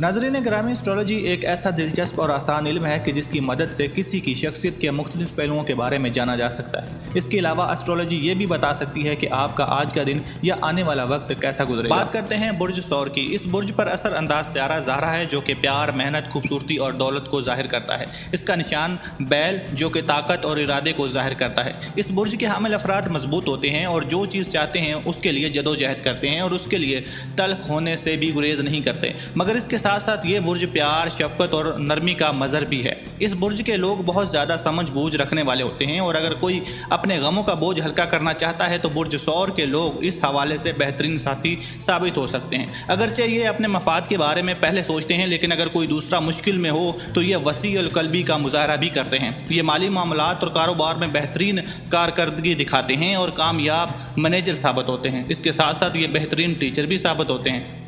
नाज़रीन ग्रामी, एस्ट्रोलॉजी एक ऐसा दिलचस्प और आसान इल्म है कि जिसकी मदद से किसी की शख्सियत के मुख्तलिफ पहलुओं के बारे में जाना जा सकता है। इसके अलावा एस्ट्रोलॉजी ये भी बता सकती है कि आपका आज का दिन या आने वाला वक्त कैसा गुजरेगा। बात करते हैं बुर्ज सौर की। इस बुर्ज पर असर अंदाज सियारा ज़हरा है, जो कि प्यार, मेहनत, खूबसूरती और दौलत को जाहिर करता है। इसका निशान बैल, जो कि ताकत और इरादे को जाहिर करता है। इस बुर्ज के हामिल अफराद मजबूत होते हैं और जो चीज़ चाहते हैं उसके लिए जदोजहद करते हैं और उसके लिए तल्ख होने से भी गुरेज नहीं करते। मगर इसके साथ साथ ये बुर्ज प्यार, शफकत और नरमी का मज़हर भी है। इस बुर्ज के लोग बहुत ज़्यादा समझ बूझ रखने वाले होते हैं और अगर कोई अपने गमों का बोझ हल्का करना चाहता है तो बुर्ज सौर के लोग इस हवाले से बेहतरीन साथी साबित हो सकते हैं। अगरचे ये अपने मफाद के बारे में पहले सोचते हैं, लेकिन अगर कोई दूसरा मुश्किल में हो तो ये वसी अल कल्बी का मुजाहरा भी करते हैं। ये माली मामलात और कारोबार में बेहतरीन कारकर्दगी दिखाते हैं और कामयाब मैनेजर साबित होते हैं। इसके साथ साथ ये बेहतरीन टीचर भी साबित होते हैं।